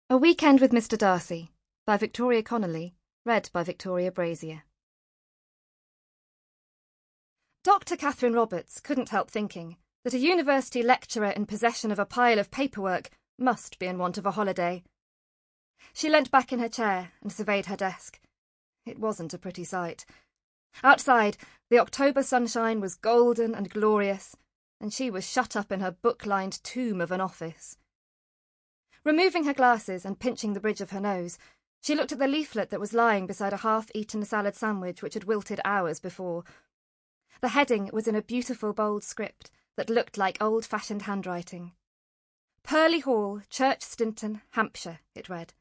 A Weekend with Mr. Darcy by Victoria Connelly, read by Victoria Brazier. Dr. Katherine Roberts couldn't help thinking that a university lecturer in possession of a pile of paperwork must be in want of a holiday. She leant back in her chair and surveyed her desk. It wasn't a pretty sight. Outside, the October sunshine was golden and glorious, and she was shut up in her book-lined tomb of an office. Removing her glasses and pinching the bridge of her nose, she looked at the leaflet that was lying beside a half-eaten salad sandwich which had wilted hours before. The heading was in a beautiful bold script that looked like old-fashioned handwriting. Purley Hall, Church Stinton, Hampshire, it read.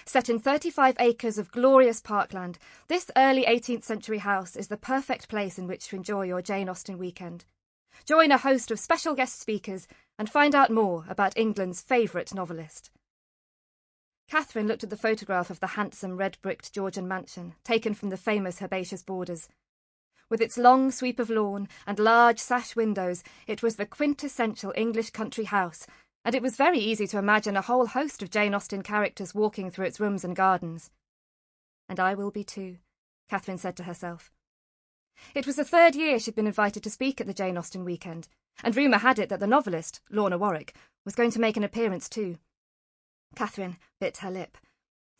Set in 35 acres of glorious parkland, this early 18th century house is the perfect place in which to enjoy your Jane Austen weekend. Join a host of special guest speakers and find out more about England's favourite novelist. Katherine looked at the photograph of the handsome red-bricked Georgian mansion taken from the famous herbaceous borders. With its long sweep of lawn and large sash windows, it was the quintessential English country house, and it was very easy to imagine a whole host of Jane Austen characters walking through its rooms and gardens. And I will be too, Katherine said to herself. It was the third year she'd been invited to speak at the Jane Austen weekend, and rumour had it that the novelist, Lorna Warwick, was going to make an appearance too. Katherine bit her lip.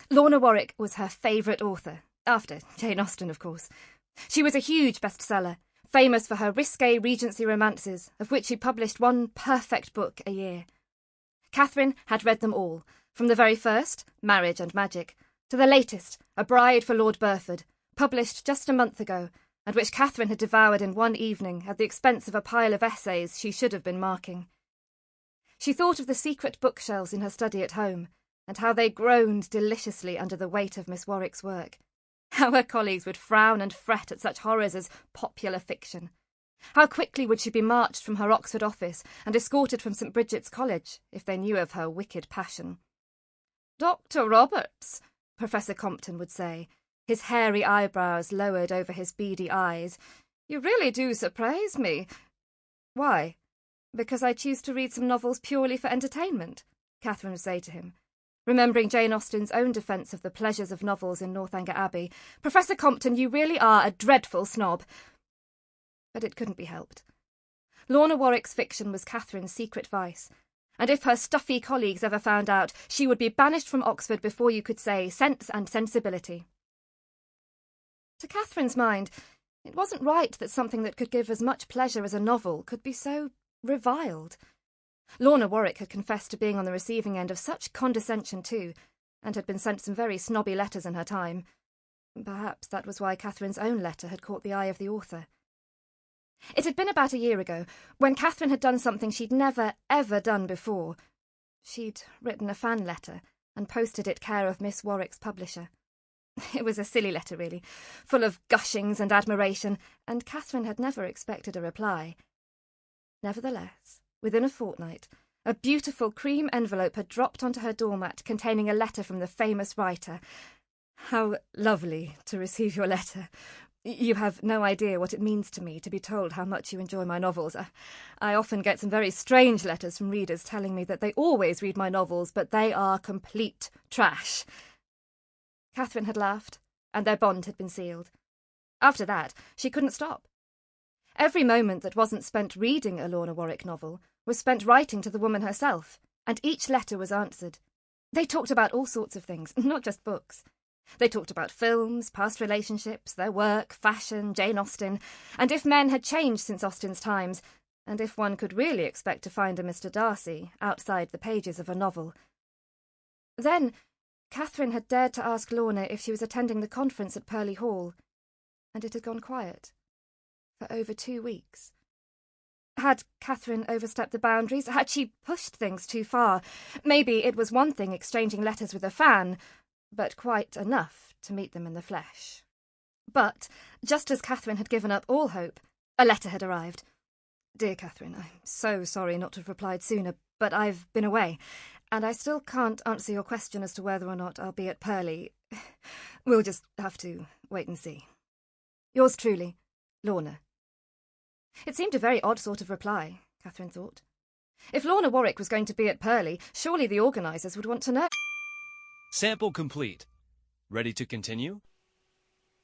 Lorna Warwick was her favourite author, after Jane Austen, of course. She was a huge bestseller, famous for her risque Regency romances, of which she published one perfect book a year. Katherine had read them all, from the very first, Marriage and Magic, to the latest, A Bride for Lord Burford, published just a month ago, and which Katherine had devoured in one evening at the expense of a pile of essays she should have been marking. She thought of the secret bookshelves in her study at home, and how they groaned deliciously under the weight of Miss Warwick's work. How her colleagues would frown and fret at such horrors as popular fiction. How quickly would she be marched from her Oxford office and escorted from St. Bridget's College if they knew of her wicked passion. "Dr. Roberts," Professor Compton would say, his hairy eyebrows lowered over his beady eyes, "you really do surprise me." "Why? Because I choose to read some novels purely for entertainment," Katherine would say to him. Remembering Jane Austen's own defence of the pleasures of novels in Northanger Abbey, "Professor Compton, you really are a dreadful snob." But it couldn't be helped. Lorna Warwick's fiction was Katherine's secret vice, and if her stuffy colleagues ever found out, she would be banished from Oxford before you could say Sense and Sensibility. To Katherine's mind, it wasn't right that something that could give as much pleasure as a novel could be so reviled. Lorna Warwick had confessed to being on the receiving end of such condescension too, and had been sent some very snobby letters in her time. Perhaps that was why Katherine's own letter had caught the eye of the author. It had been about a year ago, when Katherine had done something she'd never, ever done before. She'd written a fan letter and posted it care of Miss Warwick's publisher. It was a silly letter, really, full of gushings and admiration, and Katherine had never expected a reply. Nevertheless, within a fortnight, a beautiful cream envelope had dropped onto her doormat containing a letter from the famous writer. "How lovely to receive your letter. You have no idea what it means to me to be told how much you enjoy my novels. I often get some very strange letters from readers telling me that they always read my novels, but they are complete trash." Katherine had laughed, and their bond had been sealed. After that, she couldn't stop. Every moment that wasn't spent reading a Lorna Warwick novel was spent writing to the woman herself, and each letter was answered. They talked about all sorts of things, not just books. They talked about films, past relationships, their work, fashion, Jane Austen, and if men had changed since Austen's times, and if one could really expect to find a Mr. Darcy outside the pages of a novel. Then Katherine had dared to ask Lorna if she was attending the conference at Purley Hall, and it had gone quiet for over 2 weeks. Had Katherine overstepped the boundaries? Had she pushed things too far? Maybe it was one thing exchanging letters with a fan, but quite enough to meet them in the flesh. But, just as Katherine had given up all hope, a letter had arrived. "Dear Katherine, I'm so sorry not to have replied sooner, but I've been away, and I still can't answer your question as to whether or not I'll be at Purley. We'll just have to wait and see. Yours truly, Lorna." It seemed a very odd sort of reply, Katherine thought. If Lorna Warwick was going to be at Purley, surely the organisers would want to know. Sample complete. Ready to continue?